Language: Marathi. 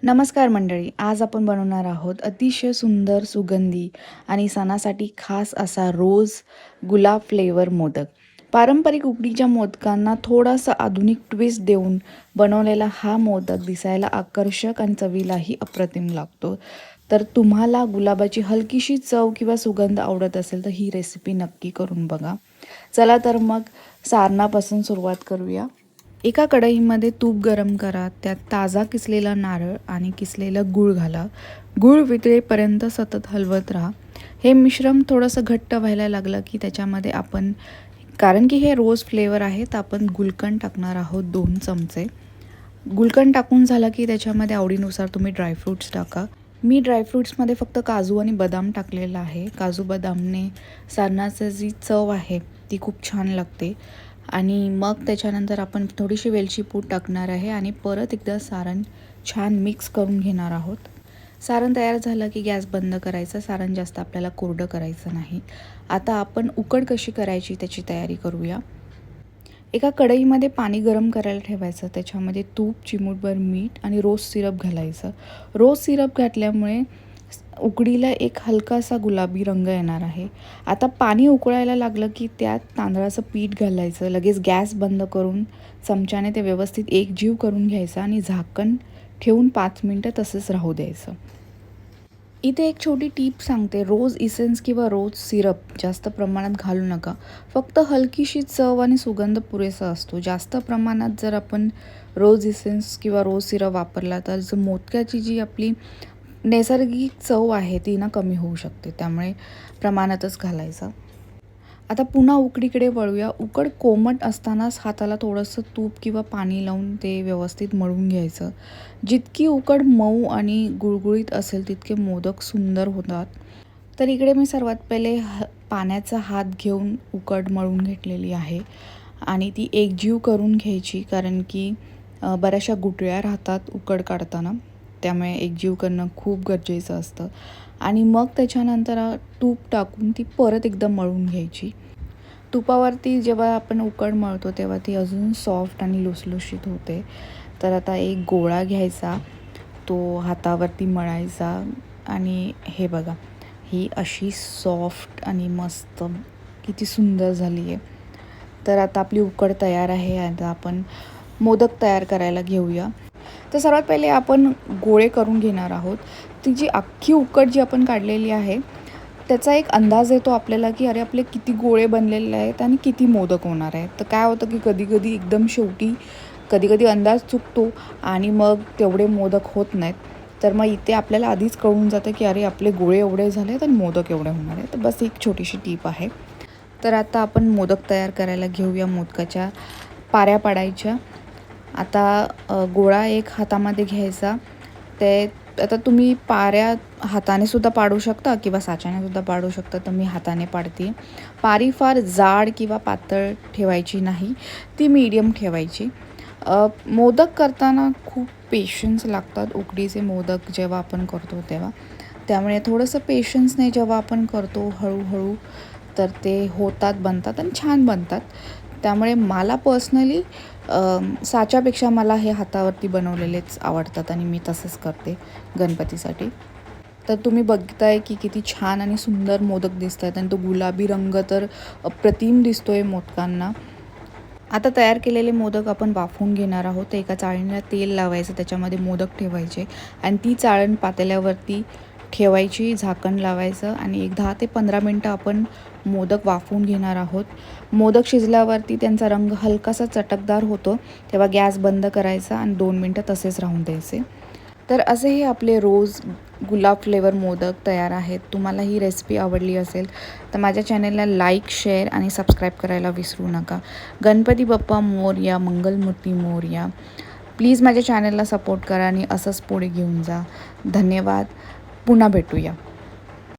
नमस्कार मंडळी, आज आपण बनवणार आहोत अतिशय सुंदर सुगंधी आणि सणासाठी खास असा रोज गुलाब फ्लेवर मोदक. पारंपरिक उकडीच्या मोदकांना थोडासा आधुनिक ट्विस्ट देऊन बनवलेला हा मोदक दिसायला आकर्षक आणि चवीलाही अप्रतिम लागतो. तर तुम्हाला गुलाबाची हलकीशी चव किंवा सुगंध आवडत असेल तर ही रेसिपी नक्की करून बघा. चला तर मग सारणापासून सुरुवात करूया. एका कढईमध्ये तूप गरम करा. त्यात ताजा किसलेला नारळ आणि किसलेलं गूळ घाला. गूळ वितळेपर्यंत सतत हलवत राहा. हे मिश्रण थोडंसं घट्ट व्हायला लागलं की त्याच्यामध्ये आपण, कारण की हे रोज फ्लेवर आहे, तर आपण गुलकंद टाकणार आहोत 2 चमचे. गुलकंद टाकून झाला की त्याच्यामध्ये आवडीनुसार तुम्ही ड्रायफ्रूट्स टाका. मी ड्रायफ्रूट्समध्ये फक्त काजू आणि बदाम टाकलेला आहे. काजू बदामने सारणाची जी चव आहे ती खूप छान लागते. आणि मग त्याच्यानंतर आपण थोडीशी वेलची पूड टाकणार आहे आणि परत एकदा सारण छान मिक्स करून घेणार आहोत. सारण तयार झालं की गॅस बंद करायचा. सारण जास्त आपल्याला कोरडं करायचं नाही. आता आपण उकड कशी करायची त्याची तयारी करूया. एका कढईमध्ये पाणी गरम करायला ठेवायचं. त्याच्यामध्ये तूप, चिमूटभर मीठ आणि रोज सिरप घालायचं. रोज सिरप घातल्यामुळे उकडीला एक हलकासा गुलाबी रंग येणार आहे. आता पाणी उकळायला लागलं की त्यात तांदळाचं पीठ घालायचं. लगेच गॅस बंद करून चमच्याने ते व्यवस्थित एकजीव करून घ्यायचं आणि झाकण ठेवून 5 मिनटं तसंच राहू द्यायचं. इथे एक छोटी टीप सांगते. रोज इसेन्स किंवा रोज सिरप जास्त प्रमाणात घालू नका. फक्त हलकीशी चव आणि सुगंध पुरेसा असतो. जास्त प्रमाणात जर आपण रोज इसेन्स किंवा रोज सिरप वापरला तर मोदकाची जी आपली नैसर्गिक चव आहे ती कमी होऊ शकते. त्यामुळे प्रमाणातच घालायचं. आता पुन्हा उकडीकडे वळूया. उकड कोमट असतानाच हाताला थोडंसं तूप किंवा पाणी लावून ते व्यवस्थित मळून घ्यायचं. जितकी उकड मऊ आणि गुळगुळीत असेल तितके मोदक सुंदर होतात. तर इकडे मी सर्वात पहिले पाण्याचा हात घेऊन उकड मळून घेतलेली आहे आणि ती एकजीव करून घ्यायची, कारण की बऱ्याचशा गुठळ्या राहतात उकड काढताना. त्यामुळे एकजीव करणं खूप गरजेचं असतं. आणि मग त्याच्यानंतर तूप टाकून ती परत एकदा मळून घ्यायची. तुपावरती जेव्हा आपण उकड मळतो तेव्हा ती अजून सॉफ्ट आणि लुसलुशीत होते. तर आता एक गोळा घ्यायचा, तो हातावरती मळायचा आणि हे बघा, ही अशी सॉफ्ट आणि मस्त किती सुंदर झाली आहे. तर आता आपली उकड तयार आहे. आता आपण मोदक तयार करायला घेऊया. तर सर्वात पहिले आपण गोळे करून घेणार आहोत. ती जी अख्खी उकड जी आपण काढलेली आहे त्याचा एक अंदाज येतो आपल्याला की अरे आपले किती गोळे बनलेले आहेत आणि किती मोदक होणार आहेत. तर काय होतं की कधी एकदम शेवटी कधी अंदाज चुकतो आणि मग तेवढे मोदक होत नाहीत. तर मग इथे आपल्याला आधीच कळून जातं की अरे आपले गोळे एवढे झाले आहेत आणि मोदक एवढे होणार आहेत. तर बस एक छोटीशी टीप आहे. तर आता आपण मोदक तयार करायला घेऊया. मोदकाच्या पाऱ्या पाडायच्या. आता गोळा एक हातामध्ये घ्यायचा. ते आता तुम्ही पाऱ्या हाताने सुद्धा पाडू शकता किंवा साच्याने सुद्धा पाडू शकता. तर मी हाताने पाडते. पारी फार जाड किंवा पातळ ठेवायची नाही, ती मीडियम ठेवायची. मोदक करताना खूप पेशन्स लागतात. उकडीचे मोदक जेव्हा आपण करतो तेव्हा, त्यामुळे थोडंसं पेशन्सने जेव्हा आपण करतो हळूहळू तर ते होतात, बनतात आणि छान बनतात. त्यामुळे मला पर्सनली साच्यापेक्षा मला हे हातावरती बनवलेलेच आवडतात आणि मी तसंच करते गणपतीसाठी. तर तुम्ही बघताय की किती छान आणि सुंदर मोदक दिसत आहेत आणि तो गुलाबी रंग तर अप्रतिम दिसतो आहे मोदकांना. आता तयार केलेले मोदक आपण वाफवून घेणार आहोत. तर एका चाळणीला तेल लावायचं, त्याच्यामध्ये मोदक ठेवायचे आणि ती चाळण पातेल्यावरती ठेवायची, झाकण लावायचं आणि एक 10 ते 15 मिनटं आपण मोदक वाफवून घेणार आहोत. मोदक शिजल्यावरती त्यांचा रंग हलकासा चटकदार होतो, तेव्हा गॅस बंद करायचा आणि 2 मिनटं तसेच राहून द्यायचे. तर असे हे आपले रोज गुलाब फ्लेवर मोदक तयार आहेत. तुम्हाला ही रेसिपी आवडली असेल तर माझ्या चॅनलला लाईक, शेअर आणि सबस्क्राईब करायला विसरू नका. गणपती बाप्पा मोरया, मंगलमूर्ती मोरया. प्लीज माझ्या चॅनलला सपोर्ट करा आणि असंच पुढे घेऊन जा. धन्यवाद. पुन्हा भेटूया.